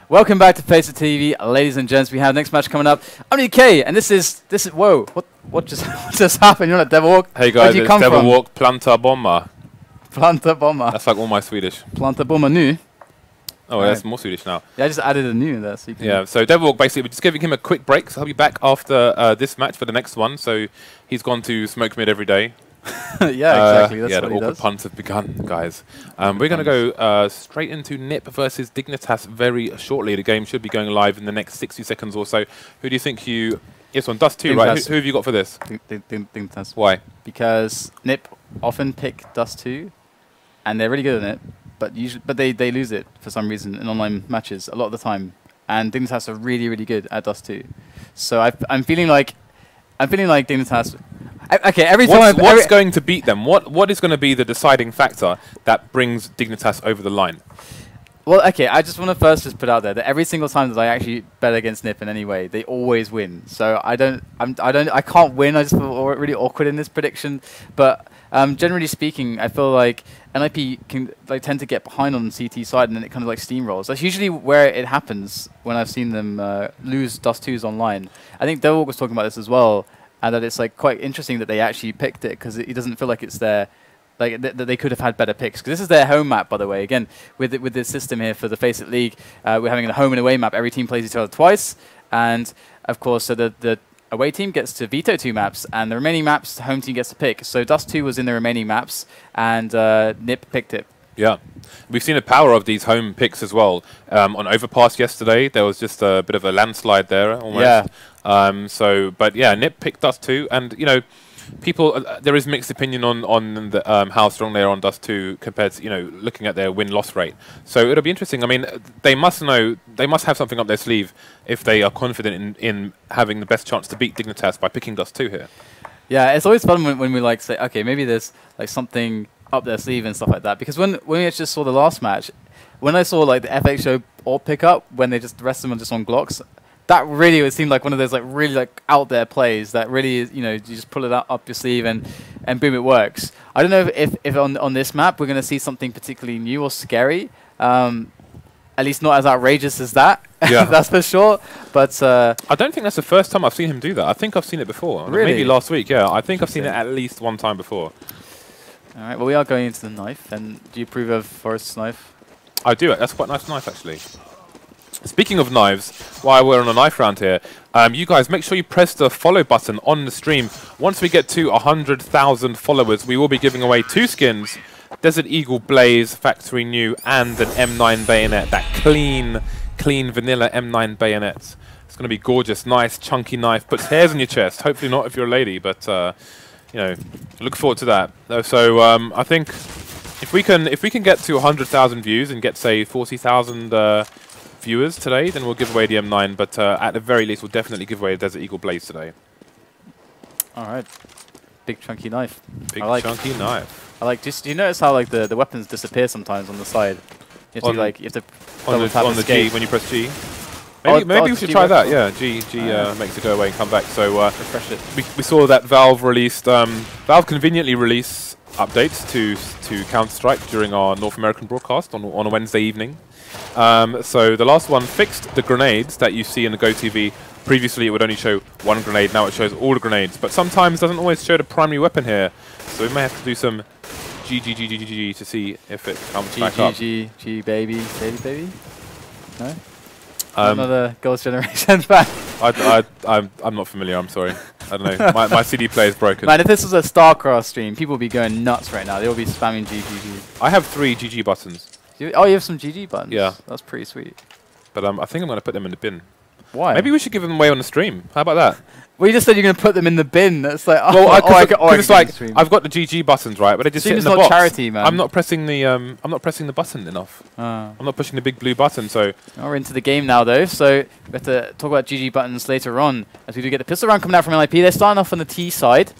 Welcome back to FaceitTV, ladies and gents. We have next match coming up. I'm DK, and this is whoa, what just what just happened? You're not Devil Walk. Hey guys, it's Devil Walk Planta Bomba. Planta Bomba. That's like all my Swedish. Planta Bomba nu. Oh, that's more Swedish now. Yeah, I just added a new in there. So you can yeah, so Devil Walk basically, we're just giving him a quick break. So he'll be back after this match for the next one. So he's gone to smoke mid every day. yeah, exactly. That's yeah, what the he awkward does. puns have begun, guys. We're going to go straight into Nip versus Dignitas very shortly. The game should be going live in the next 60 seconds or so. Who do you think you... Yes, on Dust 2, right? Who have you got for this? Dignitas. Why? Because Nip often pick Dust 2, and they're really good at it, but usually, they lose it for some reason in online matches a lot of the time. And Dignitas are really, really good at Dust 2. So I'm feeling like Dignitas... Okay, every time... What's going to beat them? What is going to be the deciding factor that brings Dignitas over the line? Well, okay, I just want to first just put out there that every single time that I actually bet against Nip in any way, they always win. So I can't win. I just feel really awkward in this prediction. But generally speaking, I feel like NIP can tend to get behind on the CT side, and then it kind of steamrolls. That's usually where it happens when I've seen them lose Dust 2s online. I think Devil was talking about this as well. And that it's quite interesting that they actually picked it, because it doesn't feel like it's their that they could have had better picks. Because this is their home map, by the way. Again, with this system here for the FACEIT League, we're having a home and away map. Every team plays each other twice, and of course, so the away team gets to veto 2 maps, and the remaining maps the home team gets to pick. So Dust 2 was in the remaining maps, and Nip picked it. Yeah, we've seen the power of these home picks as well. On Overpass yesterday, there was just a bit of a landslide there almost. Yeah. But yeah, Nip picked Dust 2, and you know, people there is mixed opinion on the, how strong they are on Dust 2 compared to looking at their win-loss rate. So it'll be interesting. I mean, they must have something up their sleeve if they are confident in having the best chance to beat Dignitas by picking Dust 2 here. Yeah, it's always fun when we say, okay, maybe there's something up their sleeve and stuff like that. Because when we just saw the last match, when I saw the FX show all pick up when the rest of them are just on Glocks, that really would seem like one of those really out there plays that really is, you just pull it up your sleeve and boom, it works. I don't know if on this map we're going to see something particularly new or scary. At least not as outrageous as that. Yeah. That's for sure. But I don't think that's the first time I've seen him do that. I think I've seen it before. Really? Maybe last week. Yeah, I think I've seen it at least one time before. All right. Well, we are going into the knife. And do you approve of Forrest's knife? I do. That's quite a nice knife, actually. Speaking of knives, while we're on a knife round here, you guys make sure you press the follow button on the stream. Once we get to 100,000 followers, we will be giving away 2 skins, Desert Eagle Blaze Factory New, and an M9 bayonet, that clean vanilla M9 bayonet. It's going to be gorgeous, nice, chunky knife, puts hairs on your chest. Hopefully not if you're a lady, but look forward to that. So I think if we can get to 100,000 views and get, say, 40,000 viewers today, then we'll give away the M9, but at the very least we'll definitely give away a Desert Eagle Blaze today. Alright. Big chunky knife. Big chunky knife. Do you notice how the weapons disappear sometimes on the side? You have to on the G when you press G. Maybe we should try that. Yeah, G makes it go away and come back. So refresh it. We saw that Valve released Valve conveniently release updates to Counter-Strike during our North American broadcast on a Wednesday evening. So the last one fixed the grenades that you see in the GoTV. Previously it would only show one grenade, now it shows all the grenades, but sometimes it doesn't always show the primary weapon here. So we may have to do some G to see if it comes back up. G baby. No? Another Girls' Generation fan. I'm not familiar, I'm sorry. I don't know. My CD player is broken. Man, if this was a StarCraft stream, people would be going nuts right now. They would be spamming GG. I have 3 GG buttons. Oh, you have some GG buttons? Yeah. That's pretty sweet. But I think I'm going to put them in the bin. Why? Maybe we should give them away on the stream. How about that? Well, you just said you're going to put them in the bin. That's like, it's like I've got the GG buttons, right? But they just sit in the box. Charity, man. I'm not pressing the button enough. I'm not pushing the big blue button. So we're into the game now, though. So we have to talk about GG buttons later on, as we do get the pistol round coming out from LIP. They're starting off on the T side.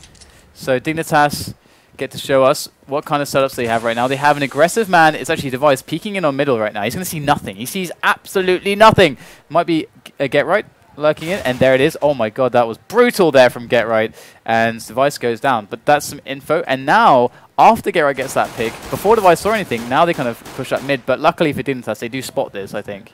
So Dignitas get to show us what kind of setups they have right now. They have an aggressive man. It's actually Device peeking in on middle right now. He's going to see nothing. He sees absolutely nothing. Might be a Get Right lurking in, and there it is. Oh my god, that was brutal there from Get Right, and Device goes down. But that's some info, and now after Get Right gets that pick, before Device saw anything, now they kind of push up mid, but luckily for Dignitas, they do spot this, I think.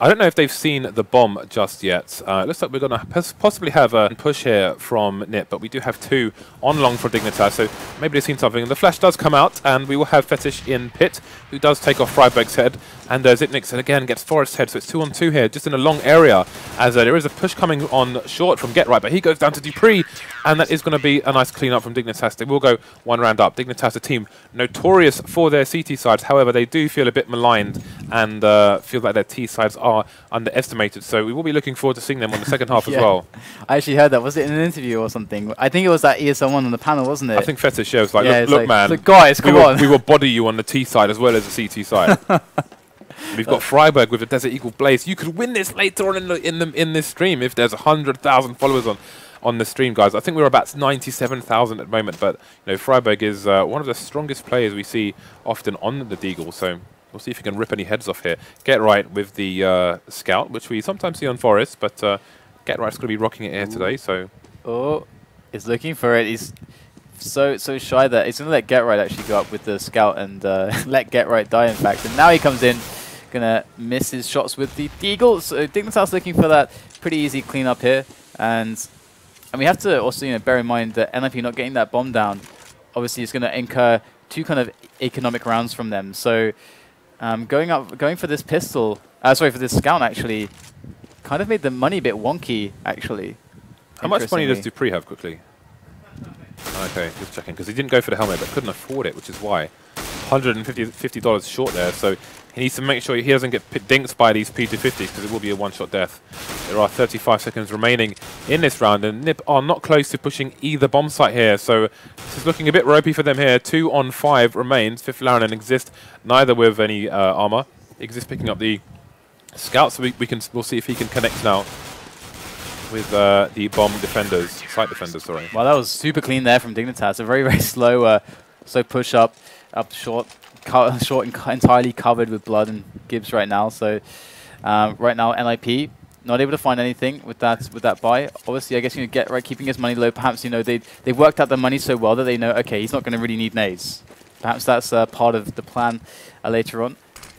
I don't know if they've seen the bomb just yet. It looks like we're going to possibly have a push here from Nip, but we do have 2 on long for Dignitas, so maybe they've seen something. The flash does come out, and we will have FeTiSh in pit, who does take off Friberg's head, and Zipnix again gets Forrest's head, so it's 2 on 2 here, just in a long area, as there is a push coming on short from GetRight, but he goes down to dupreeh, and that is going to be a nice clean up from Dignitas. They will go 1 round up. Dignitas, a team notorious for their CT sides, however, they do feel a bit maligned, and feel like their T sides are underestimated, so we will be looking forward to seeing them on the second half as well. I actually heard that. Was it in an interview or something? I think it was that ESL1 on the panel, wasn't it? I think FeTiSh was like, look man, guys, come on. We will body you on the T side as well as the CT side. We've got Friberg with a Desert Eagle Blaze. You could win this later on in this stream if there's 100,000 followers on the stream, guys. I think we're about 97,000 at the moment, but you know, Friberg is one of the strongest players we see often on the Deagle, so we'll see if he can rip any heads off here. GetRight with the Scout, which we sometimes see on Forest, but GetRight's going to be rocking it here today, so... Oh, he's looking for it. He's so shy that he's going to let GetRight actually go up with the Scout and let GetRight die, in fact. And now he comes in, going to miss his shots with the Deagle. So Dignitas looking for that pretty easy cleanup here. And we have to also bear in mind that NIP not getting that bomb down, obviously is going to incur 2 kind of economic rounds from them. So going for this pistol, sorry, for this Scout actually, kind of made the money a bit wonky, actually. How much money does dupreeh have quickly? Okay, just checking, because he didn't go for the helmet, but couldn't afford it, which is why. $150 short there, so he needs to make sure he doesn't get dinked by these P250s, because it will be a one-shot death. There are 35 seconds remaining in this round, and Nip are not close to pushing either bomb site here, so this is looking a bit ropey for them here. 2 on 5 remains. Fifflaren and Xizt, neither with any armor. Xizt picking up the Scout, so we'll see if he can connect now with the bomb defenders, site defenders, sorry. Well, that was super clean there from Dignitas. A very, very slow push up short, entirely covered with blood and Gibbs right now. So right now, NIP not able to find anything with that buy. Obviously, I guess GetRight keeping his money low. Perhaps they've worked out the money so well that they know, okay, he's not going to really need nades. Perhaps that's part of the plan later on.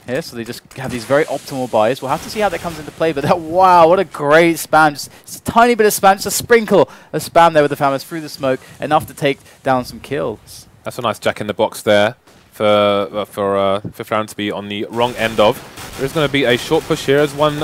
Here, so they just have these very optimal buys. We'll have to see how that comes into play, but wow, what a great spam. Just a tiny bit of spam, just a sprinkle of spam there with the Famous through the smoke, enough to take down some kills. That's a nice jack in the box there for Fifflaren to be on the wrong end of. There's going to be a short push here as one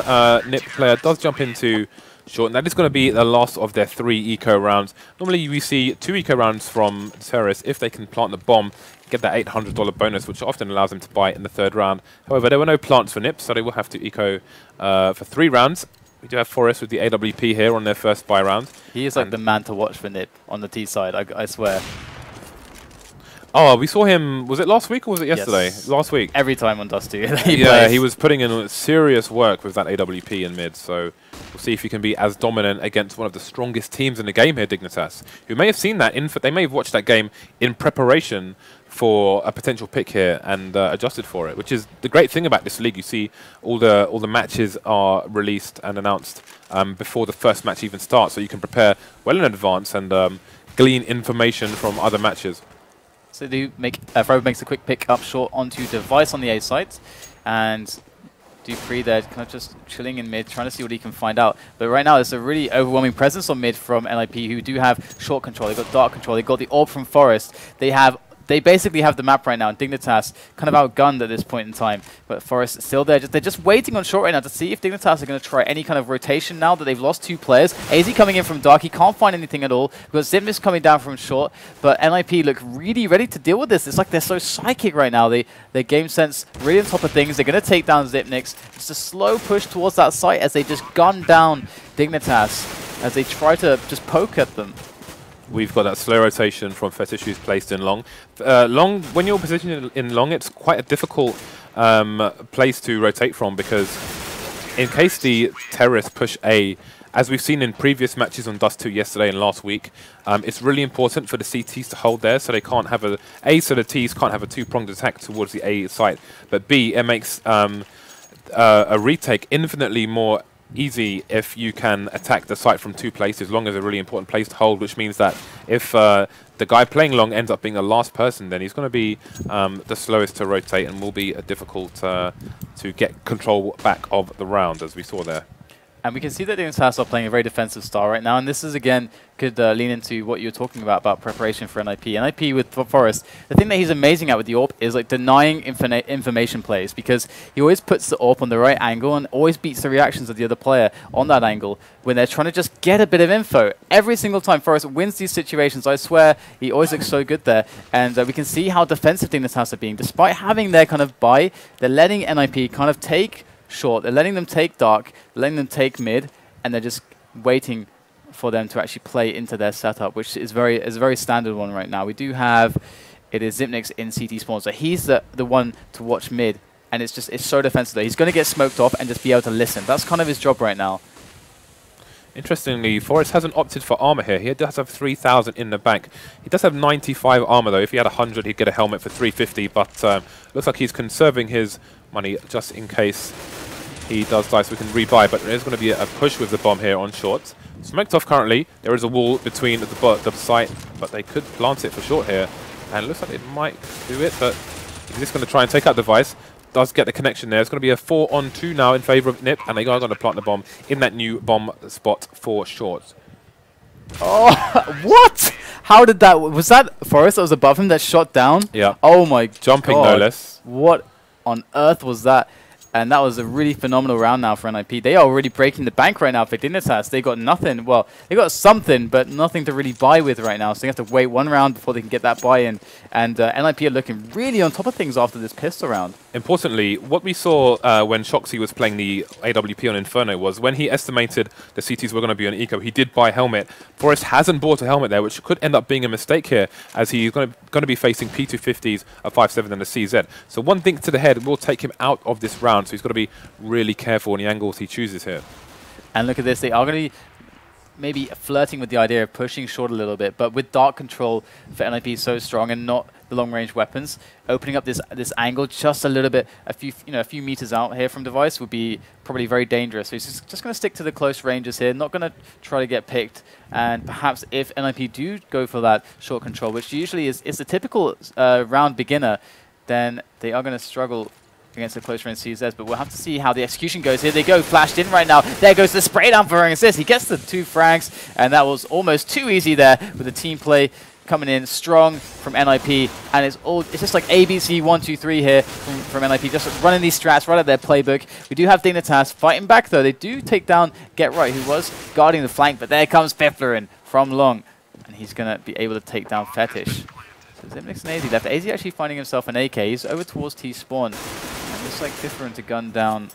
Nip player does jump into short, and that is going to be the last of their 3 eco rounds. Normally we see 2 eco rounds from terrorists if they can plant the bomb, get that $800 bonus, which often allows them to buy in the 3rd round. However, there were no plants for Nip, so they will have to eco for 3 rounds. We do have Forrest with the AWP here on their first buy round. He is like the man to watch for Nip on the T side, I swear. Oh, we saw him, was it last week or was it yesterday? Yes. Last week. Every time on Dust 2. Yeah, he was putting in serious work with that AWP in mid, so we'll see if he can be as dominant against one of the strongest teams in the game here, Dignitas, who may have seen that, they may have watched that game in preparation for a potential pick here and adjusted for it, which is the great thing about this league. You see all the matches are released and announced before the first match even starts, so you can prepare well in advance and glean information from other matches. So Friberg makes a quick pick up short onto Device on the A site, and dupreeh there kind of just chilling in mid, trying to see what he can find out. But right now, there's a really overwhelming presence on mid from NIP, who do have short control. They've got dark control. They've got the orb from Forest. They basically have the map right now, and Dignitas kind of outgunned at this point in time. But Forest is still there. They're just waiting on short right now to see if Dignitas are going to try any kind of rotation now that they've lost 2 players. aizy coming in from dark. He can't find anything at all. We've got Zipnix coming down from short. But NIP look really ready to deal with this. It's like they're so psychic right now. Their game sense really on top of things. They're going to take down Zipnix. Just a slow push towards that site as they just gun down Dignitas as they try to just poke at them. We've got that slow rotation from FeTiSh, who's placed in long. Long, when you're positioned in long, it's quite a difficult place to rotate from, because in case the terrorists push A, as we've seen in previous matches on Dust 2 yesterday and last week, it's really important for the CTs to hold there, so they can't have so the Ts can't have a 2-pronged attack towards the A site. But B, it makes a retake infinitely more easy if you can attack the site from 2 places, as long as a really important place to hold, which means that if the guy playing long ends up being the last person, then he's going to be the slowest to rotate and will be difficult to get control back of the round, as we saw there. And we can see that Dignitas are playing a very defensive style right now, and this is, again, could lean into what you're talking about preparation for NIP. NIP with Forest, the thing that he's amazing at with the AWP is like denying information plays, because he always puts the AWP on the right angle and always beats the reactions of the other player on that angle when they're trying to just get a bit of info. Every single time Forest wins these situations, I swear, he always looks so good there. And we can see how defensive Dignitas are being. Despite having their kind of buy, they're letting NIP kind of take short, they're letting them take dark, letting them take mid, and they're just waiting for them to actually play into their setup, which is a very standard one right now. We do have, it is Xyp9x in CT spawn, so he's the one to watch mid, and it's so defensive there. He's going to get smoked off and just be able to listen. That's kind of his job right now. Interestingly, Forest hasn't opted for armor here. He does have 3,000 in the bank. He does have 95 armor, though. If he had 100, he'd get a helmet for 350, but looks like he's conserving his money just in case he does die, so we can rebuy. But there is going to be a push with the bomb here on short. Smoked off currently. There is a wall between the site, but they could plant it for short here. And it looks like it might do it, but he's just going to try and take out the device. Does get the connection there. It's going to be a 4-on-2 now in favor of Nip, and they are going to plant the bomb in that new bomb spot for short. Oh, what? How did that... Was that Forest that was above him that shot down? Yeah. Oh my Jumping, God. no less. What on earth was that? And that was a really phenomenal round now for NIP. They are already breaking the bank right now for Dignitas. They got nothing. Well, they got something, but nothing to really buy with right now. So they have to wait one round before they can get that buy-in. And NIP are looking really on top of things after this pistol round. Importantly, what we saw when Shoxy was playing the AWP on Inferno was when he estimated the CTs were going to be on eco, he did buy helmet. Forest hasn't bought a helmet there, which could end up being a mistake here, as he's going to be facing P250s, a 5.7 and a CZ. So one thing to the head will take him out of this round, so he's got to be really careful on the angles he chooses here. And look at this, they are going to be maybe flirting with the idea of pushing short a little bit, but with dark control for NIP so strong and not the long-range weapons, opening up this angle just a little bit, a few meters out here from device would be probably very dangerous. So he's just going to stick to the close ranges here, not going to try to get picked. And perhaps if NIP do go for that short control, which usually is the typical round beginner, then they are going to struggle against the close range CZs, but we'll have to see how the execution goes. Here they go, flashed in right now. There goes the spray down for an assist. He gets the 2 frags, and that was almost too easy there with the team play coming in strong from NIP, and it's just like ABC 1, 2, 3 here from NIP, just running these strats right at their playbook. We do have Dignitas fighting back though. They do take down Get Right, who was guarding the flank, but there comes Fifflaren from long, and he's going to be able to take down FeTiSh. So Xyp9x and aizy left. aizy actually finding himself an AK. He's over towards T-spawn. And looks like Fifflaren to gun down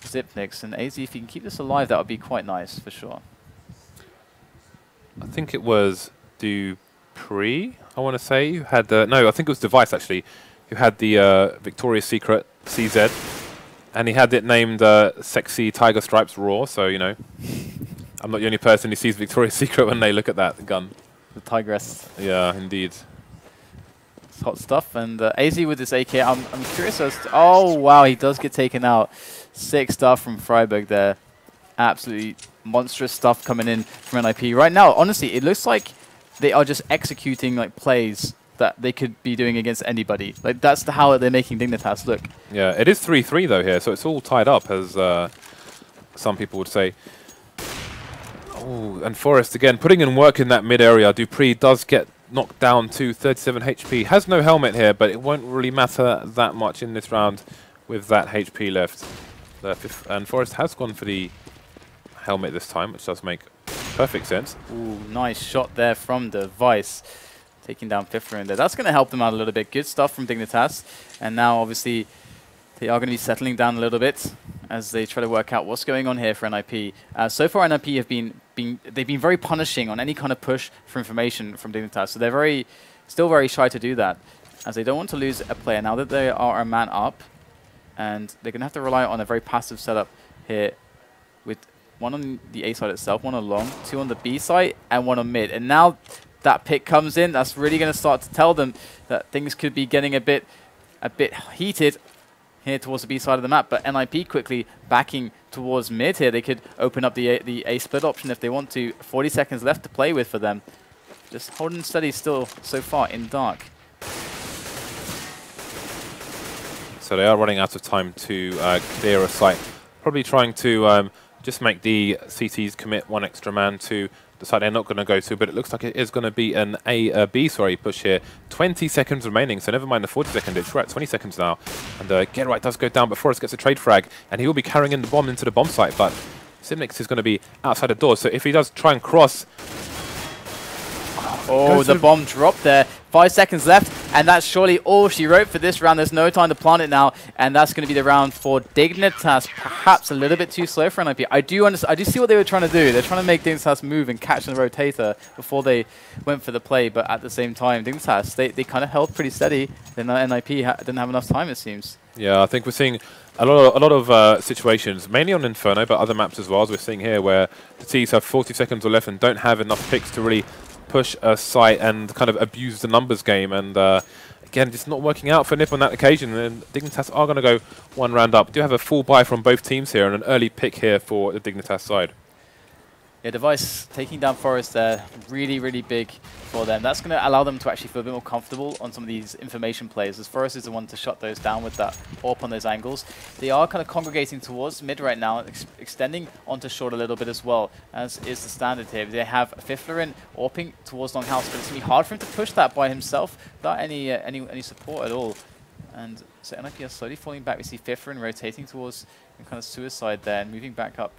Xyp9x. And aizy, if he can keep this alive, that would be quite nice, for sure. I think it was dupreeh, I want to say, who had the... No, I think it was Device, actually, who had the Victoria's Secret CZ. And he had it named Sexy Tiger Stripes Raw, so, you know, I'm not the only person who sees Victoria's Secret when they look at that gun. The Tigress. Yeah, indeed. It's hot stuff. And aizy with this AK, I'm curious as to... Oh, wow, he does get taken out. Sick stuff from Friberg there. Absolutely monstrous stuff coming in from NIP. Right now, honestly, it looks like they are just executing like plays that they could be doing against anybody. Like that's how they're making Dignitas look. Yeah, it is 3-3 though here, so it's all tied up, as some people would say. Oh, and Forest again putting in work in that mid area. dupreeh does get knocked down to 37 HP. Has no helmet here, but it won't really matter that much in this round with that HP left. And Forest has gone for the helmet this time, which does make perfect sense. Ooh, nice shot there from Device. Taking down Fifflaren there. That's going to help them out a little bit. Good stuff from Dignitas. And now, obviously, they are going to be settling down a little bit as they try to work out what's going on here for NIP. So far, NIP have been very punishing on any kind of push for information from Dignitas. So they're still very shy to do that, as they don't want to lose a player. Now that they are a man up, and they're going to have to rely on a very passive setup here with one on the A side itself, one on long, 2 on the B side, and 1 on mid. And now that pick comes in, that's really going to start to tell them that things could be getting a bit heated here towards the B side of the map. But NIP quickly backing towards mid here. They could open up the A split option if they want to. 40 seconds left to play with for them. just holding steady still so far in dark. So they are running out of time to clear a site. Probably trying to just make the CTs commit one extra man to the site they're not going to go to, but it looks like it is going to be an B push here. 20 seconds remaining, so never mind the 40-second ditch. We're at 20 seconds now. And Get Right does go down, but Forrest gets a trade frag, and he will be carrying in the bomb into the bomb site, but Simnix is going to be outside the door, so if he does try and cross... Oh, the bomb dropped there. 5 seconds left, and that's surely all she wrote for this round. There's no time to plant it now, and that's going to be the round for Dignitas. Perhaps a little bit too slow for NIP. I do see what they were trying to do. They're trying to make Dignitas move and catch the rotator before they went for the play, but at the same time, Dignitas, they kind of held pretty steady. Then NIP didn't have enough time, it seems. Yeah, I think we're seeing a lot of situations, mainly on Inferno, but other maps as well, as we're seeing here, where the T's have 40 seconds or left and don't have enough picks to really push a site and kind of abuse the numbers game, and again, just not working out for NIP on that occasion, and Dignitas are going to go one round up. Do have a full buy from both teams here and an early pick here for the Dignitas side. Yeah, Device taking down Forest there, really, really big for them. That's going to allow them to actually feel a bit more comfortable on some of these information plays, as Forest is the one to shut those down with that AWP on those angles. They are kind of congregating towards mid right now, extending onto short a little bit as well, as is the standard here. They have Fifflaren AWPing towards long house, but it's going to be hard for him to push that by himself without any support at all. And so NIP are slowly falling back. We see Fifflaren rotating towards kind of suicide there and moving back up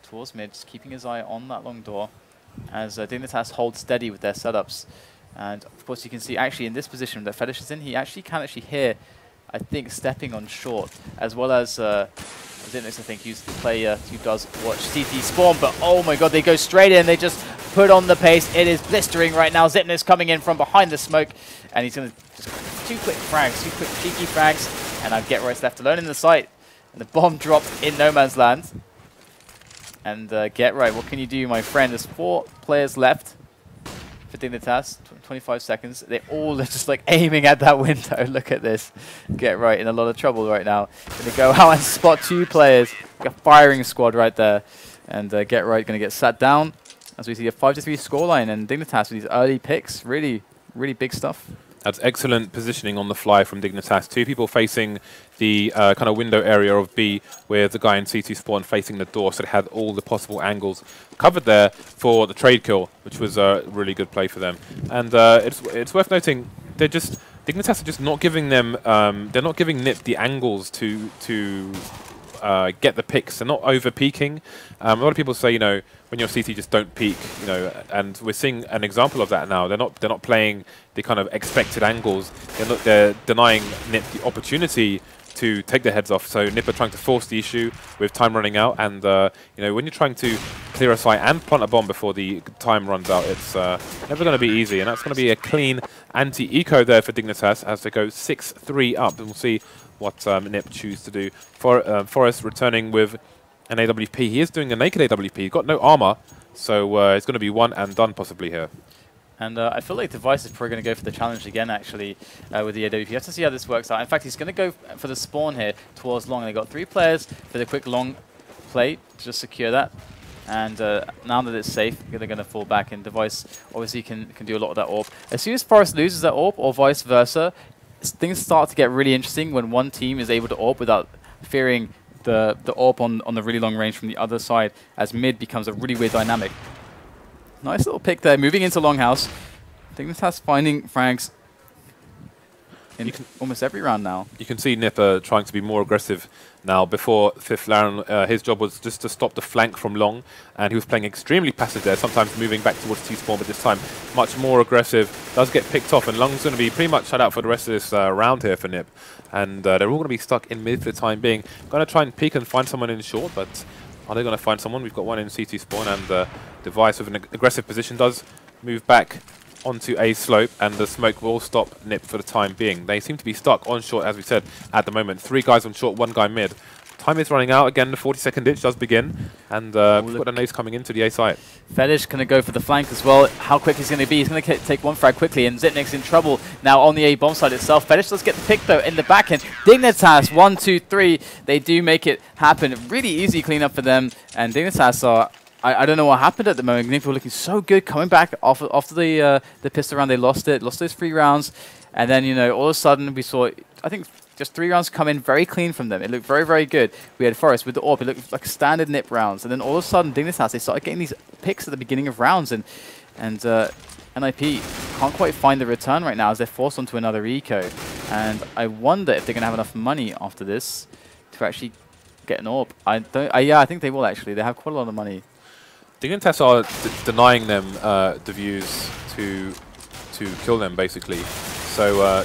towards mid, just keeping his eye on that long door as Dignitas hold steady with their setups. And of course you can see actually in this position that FeTiSh is in, he can actually hear, I think, stepping on short, as well as Dignitas, I think, who's the player who does watch CT spawn, but oh my god, they go straight in, they just put on the pace. It is blistering right now. Zipner's coming in from behind the smoke, and he's going to just two quick cheeky frags, and Get Right's left alone in the site, and the bomb dropped in no man's land. And Get Right, what can you do, my friend? There's 4 players left for Dignitas, 25 seconds. They all are just like aiming at that window. Look at this. Get Right in a lot of trouble right now. Going to go out and spot 2 players. Like a firing squad right there. And Get Right going to get sat down as we see a 5-3 scoreline. And Dignitas with these early picks, really, really big stuff. That's excellent positioning on the fly from Dignitas. 2 people facing the kind of window area of B, with the guy in CT spawn facing the door, so they had all the possible angles covered there for the trade kill, which was a really good play for them. And it's worth noting, Dignitas are just not giving them, they're not giving NIP the angles to get the picks. They're not over peaking. A lot of people say, you know, when you're CT, just don't peak, you know, and we're seeing an example of that now. They're not playing the kind of expected angles. They're denying NIP the opportunity to take their heads off. So NIP are trying to force the issue with time running out, and you know, when you're trying to clear a site and plant a bomb before the time runs out, it's never going to be easy, and that's going to be a clean anti-eco there for Dignitas as they go 6-3 up, and we'll see what NIP choose to do. Forrest returning with an AWP. He is doing a naked AWP. He's got no armor, so it's going to be one and done possibly here. And I feel like Device is probably going to go for the challenge again, actually, with the AWP. You have to see how this works out. In fact, he's going to go for the spawn here towards long. They've got 3 players for the quick long play to just secure that. And now that it's safe, they're going to fall back, and Device obviously can do a lot of that AWP. As soon as Forrest loses that AWP, or vice versa, things start to get really interesting when one team is able to AWP without fearing the AWP on the really long range from the other side, as mid becomes a really weird dynamic. Nice little pick there, moving into Longhouse. Dignitas finding frags in almost every round now. You can see NIP trying to be more aggressive now. Before Fifflaren, his job was just to stop the flank from long, and he was playing extremely passive there, sometimes moving back towards T-spawn, but this time much more aggressive. Does get picked off, and Long's going to be pretty much shut out for the rest of this round here for NIP. And they're all going to be stuck in mid for the time being. Going to try and peek and find someone in short, but are they going to find someone? We've got one in CT spawn, and Device with an aggressive position does move back onto a slope, and the smoke will stop NIP for the time being. They seem to be stuck on short, as we said, at the moment. 3 guys on short, 1 guy mid. Time is running out. Again, the 40-second ditch does begin, and we've got a nade coming into the A site. FeTiSh going to go for the flank as well. How quick he's going to be. He's going to take 1 frag quickly, and Zipnik's in trouble now on the A bomb side itself. FeTiSh does get the pick, though, in the back end. Dignitas, 1, 2, 3. They do make it happen. Really easy cleanup for them, and Dignitas are I don't know what happened at the moment. Nip were looking so good coming back after the pistol round. They lost those 3 rounds, and then all of a sudden we saw, I think, just 3 rounds come in very clean from them. It looked very, very good. We had Forest with the AWP. It looked like standard Nip rounds, and then all of a sudden Dignitas, they started getting these picks at the beginning of rounds, and NIP can't quite find the return right now as they're forced onto another eco. And I wonder if they're going to have enough money after this to actually get an AWP. Yeah, I think they will actually. They have quite a lot of money. Dignitas are denying them the views to kill them, basically. So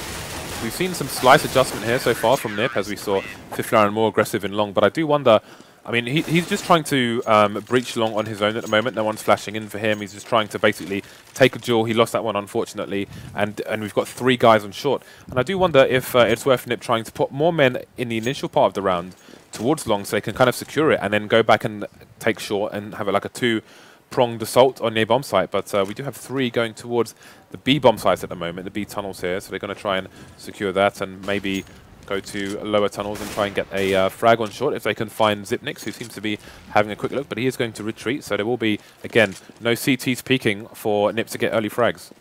we've seen some slight adjustment here so far from Nip, as we saw Fifflaren more aggressive in long. But I do wonder, I mean, he's just trying to breach long on his own at the moment. No one's flashing in for him. He's just trying to basically take a duel. He lost that one, unfortunately, and we've got 3 guys on short. And I do wonder if it's worth Nip trying to put more men in the initial part of the round towards long, so they can kind of secure it and then go back and take short and have like a 2-pronged assault on the A bomb site. But we do have 3 going towards the B bomb sites at the moment, the B tunnels here. So they're going to try and secure that and maybe go to lower tunnels and try and get a frag on short if they can find Xipnix, who seems to be having a quick look, but he is going to retreat. So there will be, again, no CTs peeking for Nip to get early frags.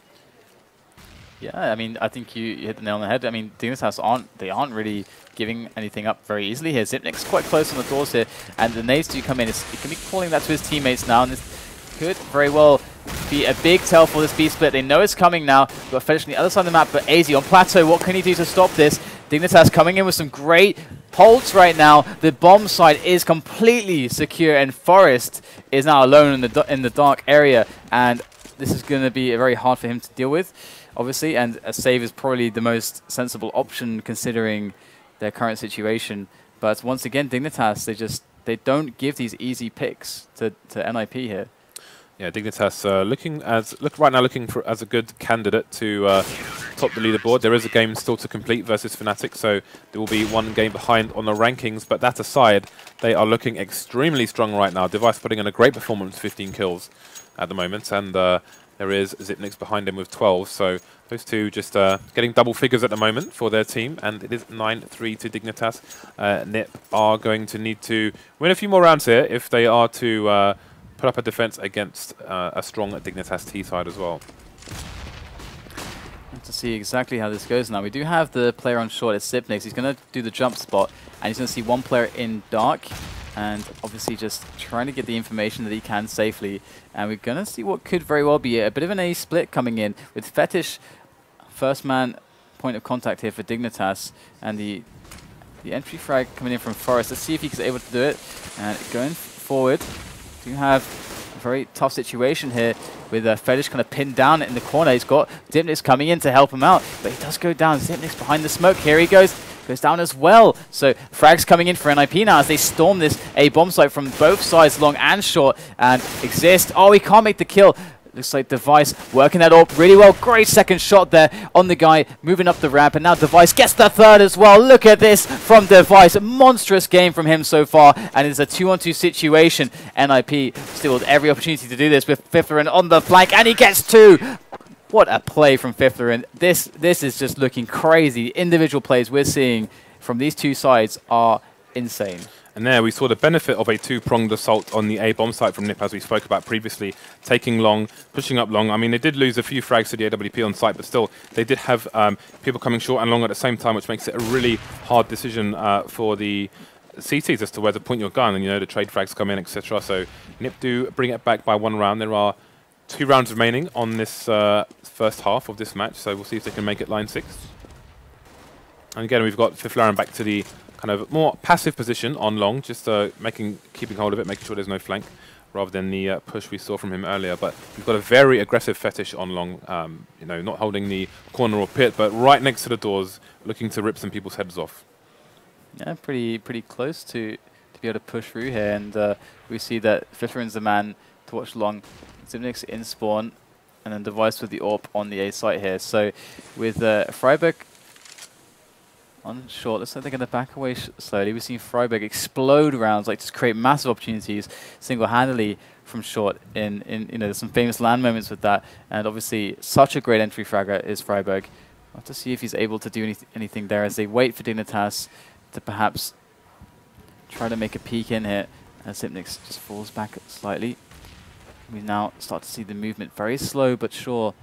Yeah, I mean, I think you hit the nail on the head. I mean, Dignitas aren't really giving anything up very easily here. Xipnix quite close on the doors here, and the nades do come in. He can be calling that to his teammates now, and this could very well be a big tell for this B split. They know it's coming now. We've got FeTiSh on the other side of the map, but aizy on plateau. What can he do to stop this? Dignitas coming in with some great pulse right now. The bomb site is completely secure, and Forest is now alone in the dark area, and this is going to be very hard for him to deal with, obviously, and a save is probably the most sensible option considering their current situation. But once again, Dignitas, they don't give these easy picks to NIP here. Yeah, Dignitas right now looking as a good candidate to top the leaderboard. There is a game still to complete versus Fnatic, so there will be 1 game behind on the rankings. But that aside, they are looking extremely strong right now. Device putting in a great performance, 15 kills at the moment, and there is Xipnix behind him with 12. So those 2 just getting double figures at the moment for their team, and it is 9-3 to Dignitas. Nip are going to need to win a few more rounds here if they are to put up a defense against a strong Dignitas T side as well. To see exactly how this goes now. We do have the player on short, it's Xipnix. He's going to do the jump spot, and he's going to see 1 player in dark, and obviously just trying to get the information that he can safely. And we're going to see what could very well be a bit of an A split coming in with FeTiSh, first man point of contact here for Dignitas, and the entry frag coming in from Forest. Let's see if he's able to do it. And going forward, do have a very tough situation here with FeTiSh kind of pinned down in the corner. He's got Xipnix coming in to help him out, but he does go down. Xipnix behind the smoke. Here he goes down as well. So frags coming in for NIP now as they storm this A bomb site from both sides, long and short, and Xizt. Oh, he can't make the kill. Looks like Device working that AWP really well. Great second shot there on the guy moving up the ramp. And now Device gets the 3rd as well. Look at this from Device. A monstrous game from him so far. And it's a 2-on-2 situation. NIP still with every opportunity to do this with Fifflaren on the flank. And he gets 2. What a play from Fifflaren. This is just looking crazy. The individual plays we're seeing from these 2 sides are insane. And there we saw the benefit of a 2-pronged assault on the A bomb site from Nip, as we spoke about previously, taking long, pushing up long. I mean, they did lose a few frags to the AWP on site, but still, they did have people coming short and long at the same time, which makes it a really hard decision for the CTs as to where to point your gun, and the trade frags come in, etc. So Nip do bring it back by 1 round. There are 2 rounds remaining on this first half of this match, so we'll see if they can make it line 6. And again, we've got Fifflaren back to the kind of more passive position on long, just keeping hold of it, making sure there's no flank, rather than the push we saw from him earlier. But we've got a very aggressive FeTiSh on long, not holding the corner or pit, but right next to the doors, looking to rip some people's heads off. Yeah, pretty close to be able to push through here, and we see that Fifflaren's the man to watch long. Xipnix in spawn, and then Device with the AWP on the A site here. So with Friberg on short, looks like they're going to back away slowly. We've seen Friberg explode rounds, like just create massive opportunities single-handedly from short in there's some famous land moments with that, and obviously such a great entry fragger is Friberg. We'll have to see if he's able to do anything there as they wait for Dignitas to perhaps try to make a peek in here, and Xipnix just falls back slightly. We now start to see the movement very slow but sure.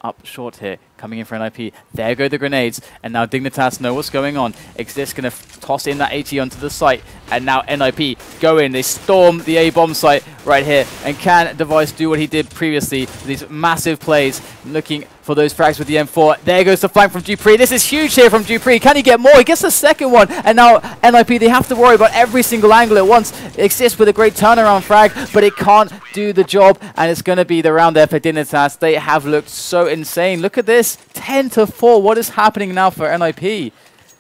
Up short here, coming in for NIP. There go the grenades, and now Dignitas know what's going on. Xizt going to toss in that AT onto the site, and now NIP go in. They storm the A bomb site right here, and can Device do what he did previously? These massive plays, looking for those frags with the M4. There goes the flank from dupreeh. This is huge here from dupreeh. Can he get more? He gets the second one, and now NIP, they have to worry about every single angle at once. Xizt with a great turnaround frag, but it can't do the job, and it's going to be the round there for Dignitas. They have looked so insane. Look at this, 10-4. What is happening now for NIP?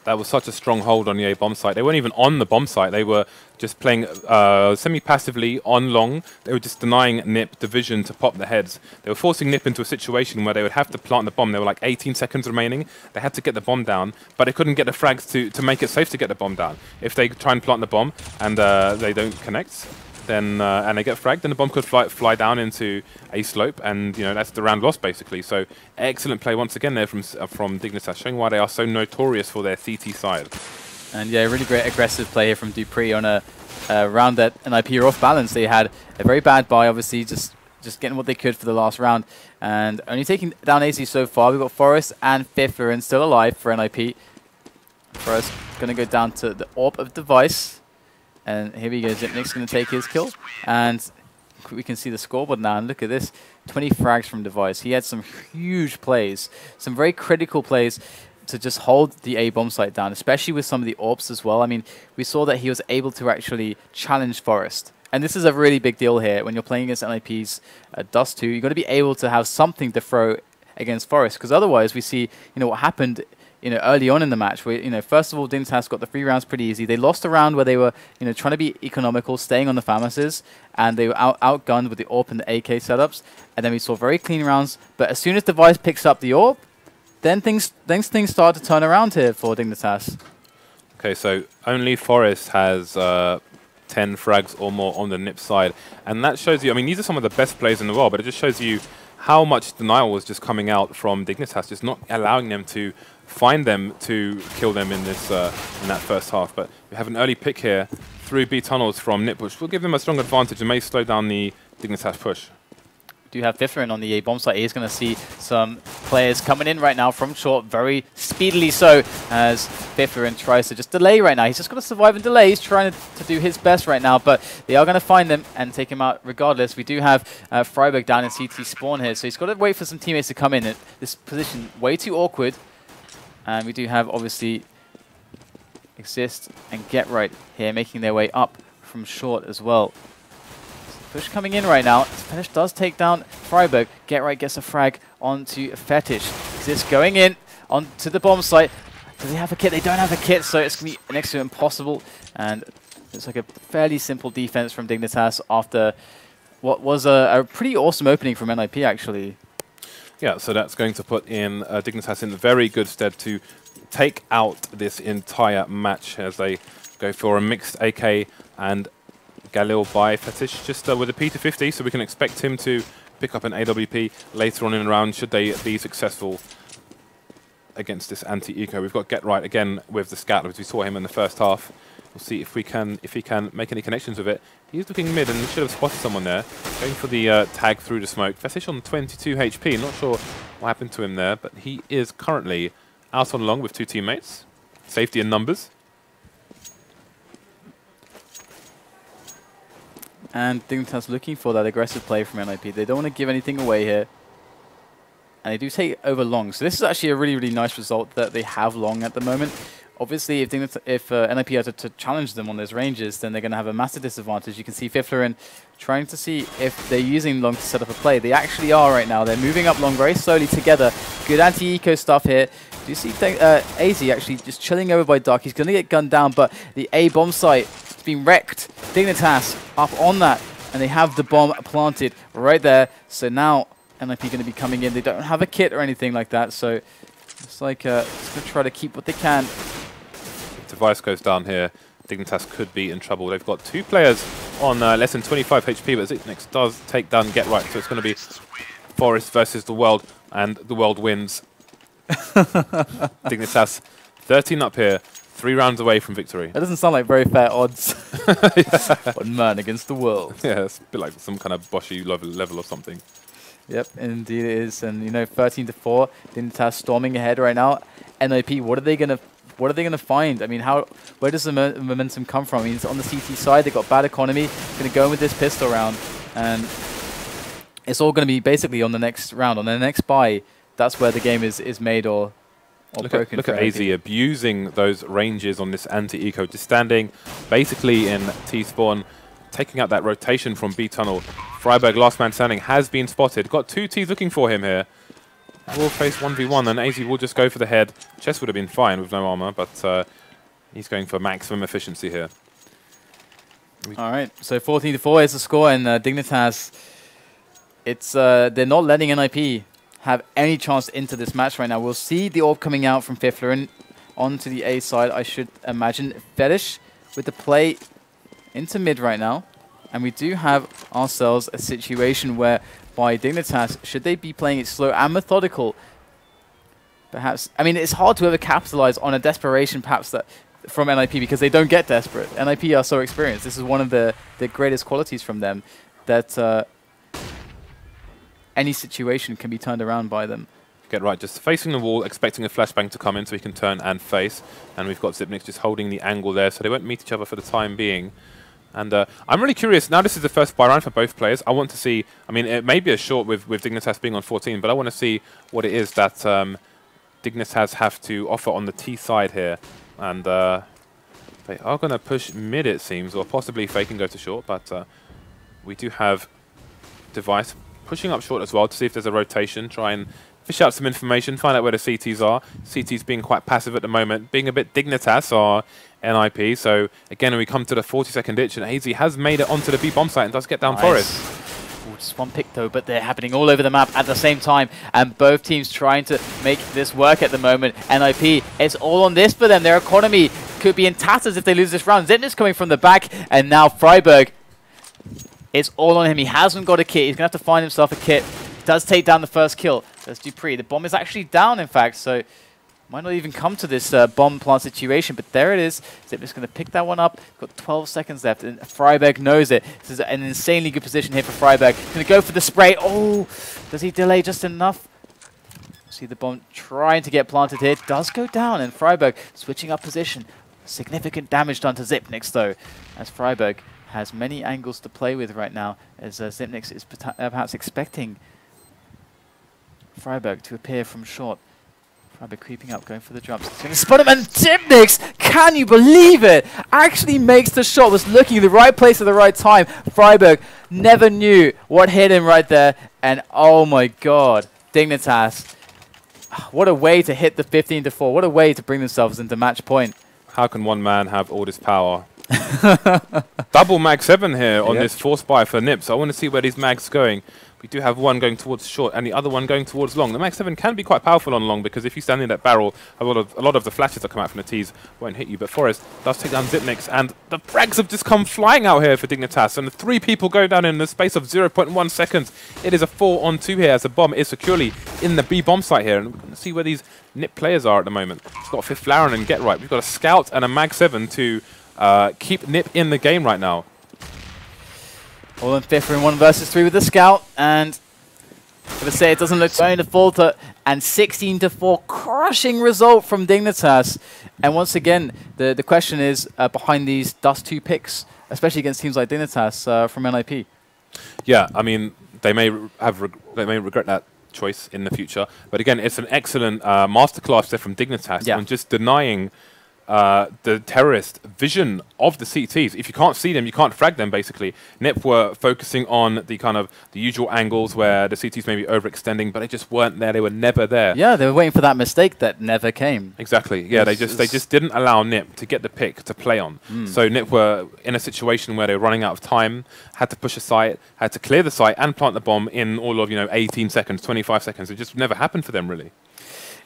That was such a strong hold on the A bomb site. They weren't even on the bomb site. They were just playing semi-passively on long. They were just denying NIP the vision to pop the heads. They were forcing NIP into a situation where they would have to plant the bomb. There were like 18 seconds remaining. They had to get the bomb down, but they couldn't get the frags to make it safe to get the bomb down. If they try and plant the bomb and they don't connect, then and they get fragged, then the bomb could fly down into a slope, and that's the round lost basically. So excellent play once again there from Dignitas, showing why they are so notorious for their CT side. And yeah, really great aggressive play here from dupreeh on a round that NIP are off balance. They had a very bad buy, obviously, just getting what they could for the last round, and only taking down aizy so far. We've got Forest and Fifflaren still alive for NIP. Forest going to go down to the AWP of Device. And here we go, Zipnik's going to take his kill. And we can see the scoreboard now. And look at this, 20 frags from Device. He had some huge plays, some very critical plays to just hold the A bomb site down, especially with some of the AWPs as well. I mean, we saw that he was able to actually challenge Forest. And this is a really big deal here. When you're playing against NIP's Dust 2, you've got to be able to have something to throw against Forest. Because otherwise, we see what happened early on in the match, where, first of all, Dignitas got the 3 rounds pretty easy. They lost a round where they were, trying to be economical, staying on the Famases, and they were outgunned with the AWP and the AK setups. And then we saw very clean rounds. But as soon as Device picks up the AWP, then things start to turn around here for Dignitas. Okay, so only Forest has 10 frags or more on the NIP side, and that shows you. I mean, these are some of the best players in the world, but it just shows you how much denial was just coming out from Dignitas, just not allowing them to find them to kill them in this in that first half. But we have an early pick here through B tunnels from NIP, which will give them a strong advantage and may slow down the Dignitas push. Do have Fifflaren on the A bomb site. He's going to see some players coming in right now from short, very speedily so, as Fifflaren tries to just delay right now. He's just got to survive and delay. He's trying to do his best right now, but they are going to find them and take him out regardless. We do have Friberg down in CT spawn here, so he's got to wait for some teammates to come in. At this position, way too awkward. And we do have, obviously, Xizt and Get Right here making their way up from short as well. Push coming in right now. FeTiSh does take down Friberg. Get Right gets a frag onto FeTiSh. Xizt going in onto the bomb site. Do they have a kit? They don't have a kit, so it's going to be next to impossible. And it's like a fairly simple defense from Dignitas after what was a pretty awesome opening from NIP, actually. Yeah, so that's going to put in Dignitas in very good stead to take out this entire match as they go for a mixed AK and Galil by FeTiSh, just with a P250, so we can expect him to pick up an AWP later on in the round should they be successful against this anti-eco. We've got Get Right again with the scat, as we saw him in the first half. We'll see if he can make any connections with it. He's looking mid and should have spotted someone there. Going for the tag through the smoke. FeTiSh on 22 HP. Not sure what happened to him there, but he is currently out on long with 2 teammates. Safety in numbers. And Dignitas looking for that aggressive play from NIP. They don't want to give anything away here. And they do take over long. So this is actually a really, really nice result that they have long at the moment. Obviously, if NIP had to challenge them on those ranges, then they're going to have a massive disadvantage. You can see Fifflaren trying to see if they're using long to set up a play. They actually are right now. They're moving up long very slowly together. Good anti-eco stuff here. Do you see aizy actually just chilling over by Dark? He's going to get gunned down, but the A bomb site has been wrecked. Dignitas up on that, and they have the bomb planted right there. So now NIP going to be coming in. They don't have a kit or anything like that, so it's like just going to try to keep what they can. If Device goes down here, Dignitas could be in trouble. They've got 2 players on less than 25 HP, but Zipnik does take down Get Right, so it's going to be Forest versus the world, and the world wins. Dignitas 13 up here, 3 rounds away from victory. That doesn't sound like very fair odds. One man against the world. Yeah, it's a bit like some kind of Boshy level or something. Yep, indeed it is. And you know, 13-4, Dignitas storming ahead right now. NIP, what are they gonna find? I mean, where does the momentum come from? I mean, it's on the CT side. They've got bad economy. Gonna go in with this pistol round, and it's all gonna be basically on the next round, on the next buy. That's where the game is made or broken. Look at aizy abusing those ranges on this anti-eco, just standing basically in T-spawn, taking out that rotation from B-tunnel. Friberg, last man standing, has been spotted. Got 2 Ts looking for him here. Will face 1v1, and aizy will just go for the head. Chest would have been fine with no armor, but he's going for maximum efficiency here. All right, so 14-4 is the score, and Dignitas, they're not letting NIP have any chance into this match right now. We'll see the orb coming out from Fifflaren onto the A side, I should imagine. FeTiSh with the play into mid right now. And we do have ourselves a situation where by Dignitas, should they be playing it slow and methodical, perhaps, I mean, it's hard to ever capitalize on a desperation perhaps that from NIP because they don't get desperate. NIP are so experienced. This is one of the greatest qualities from them, that any situation can be turned around by them. Get right, just facing the wall, expecting a flashbang to come in so he can turn and face. And we've got Xipnix just holding the angle there, so they won't meet each other for the time being. And I'm really curious, now this is the first buy round for both players. I want to see, I mean, it may be a short with Dignitas being on 14, but I want to see what it is that Dignitas have to offer on the T side here. And they are going to push mid, it seems, or possibly fake and go to short, but we do have Device pushing up short as well to see if there's a rotation, try and fish out some information, find out where the CTs are. CTs being quite passive at the moment, being a bit Dignitas or NIP. So again, we come to the 40-second ditch, and aizy has made it onto the B bomb site and does get down Forest. Ooh, just one pick though, but they're happening all over the map at the same time, and both teams trying to make this work at the moment. NIP, it's all on this for them. Their economy could be in tatters if they lose this round. Xipnix coming from the back, and now Friberg, it's all on him. He hasn't got a kit. He's going to have to find himself a kit. Does take down the first kill. There's dupreeh. The bomb is actually down, in fact, so might not even come to this bomb plant situation, but there it is. Xipnix going to pick that one up. Got 12 seconds left, and Friberg knows it. This is an insanely good position here for Friberg. Going to go for the spray. Oh, does he delay just enough? See the bomb trying to get planted here. Does go down, and Friberg switching up position. Significant damage done to Xipnix, though, as Friberg has many angles to play with right now, as Xipnix is perhaps expecting Friberg to appear from short. Friberg creeping up, going for the jumps. He's going to spot him, and Xipnix, can you believe it? Actually makes the shot, was looking in the right place at the right time. Friberg never knew what hit him right there, and oh my god, Dignitas. What a way to hit the 15-4. What a way to bring themselves into match point. How can one man have all this power? Double mag 7 here on this force buy for Nip, so I want to see where these mags going. We do have one going towards short and the other one going towards long. The mag 7 can be quite powerful on long because if you stand in that barrel, a lot of the flashes that come out from the T's won't hit you. But Forest does take down Xipnix, and the frags have just come flying out here for Dignitas, and the 3 people go down in the space of 0.1 seconds. It is a 4-on-2 here as the bomb is securely in the B bomb site here, and we're going to see where these Nip players are at the moment. It's got Fifflaren and Get Right. We've got a Scout and a mag 7 to keep Nip in the game right now. All in Fifflaren 1 versus 3 with the Scout, and I'm going to say it doesn't look going to falter, and 16-4 crushing result from Dignitas. And once again, the question is behind these Dust 2 picks, especially against teams like Dignitas from NIP. Yeah, I mean, they may regret that choice in the future, but again, it's an excellent masterclass there from Dignitas on just denying the terrorist vision of the CTs. If you can't see them, you can't frag them, basically. Nip were focusing on the usual angles where the CTs may be overextending, but they just weren't there. They were never there. Yeah, they were waiting for that mistake that never came. Exactly. Yeah, they just didn't allow Nip to get the pick to play on. So Nip were in a situation where they were running out of time, had to push a site, had to clear the site and plant the bomb in all of 18 seconds, 25 seconds. It just never happened for them, really.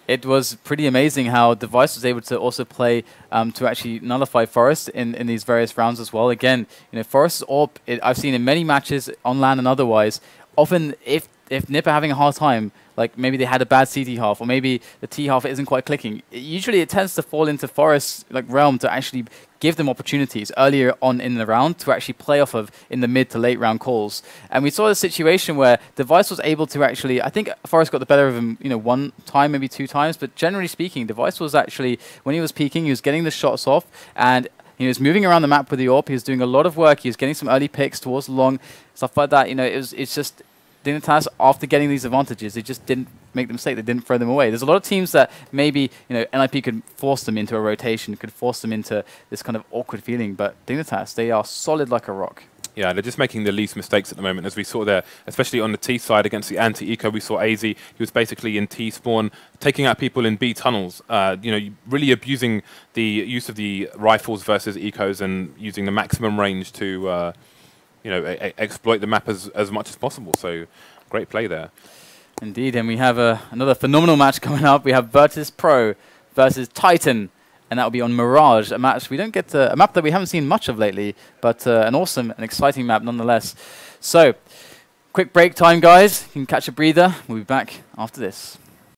It was pretty amazing how Device was able to also play to actually nullify Forest in these various rounds as well. Again, Forest's AWP, I've seen in many matches on LAN and otherwise. Often, if Nip are having a hard time, like maybe they had a bad CT half, or maybe the T half isn't quite clicking. Usually it tends to fall into Forest's like realm to actually give them opportunities earlier on in the round to actually play off of in the mid to late round calls. And we saw a situation where Device was able to actually, I think Forest got the better of him, you know, one time, maybe two times, but generally speaking, Device was actually, when he was peaking, he was getting the shots off, and he was moving around the map with the AWP. He was doing a lot of work. He was getting some early picks towards the long, stuff like that. You know, it's just Dignitas, after getting these advantages, they just didn't make the mistake. They didn't throw them away. There's a lot of teams that maybe, you know, NIP could force them into a rotation, could force them into this kind of awkward feeling. But Dignitas, they are solid like a rock. Yeah, they're just making the least mistakes at the moment, as we saw there, especially on the T side against the anti-eco. We saw aizy. He was basically in T spawn, taking out people in B tunnels. You know, really abusing the use of the rifles versus ecos and using the maximum range to, you know, exploit the map as much as possible. So, great play there. Indeed, and we have another phenomenal match coming up. We have Virtus.pro versus Titan. And that will be on Mirage, a match we don't get to, a map that we haven't seen much of lately, but an awesome and exciting map nonetheless. So, quick break time, guys. You can catch a breather. We'll be back after this.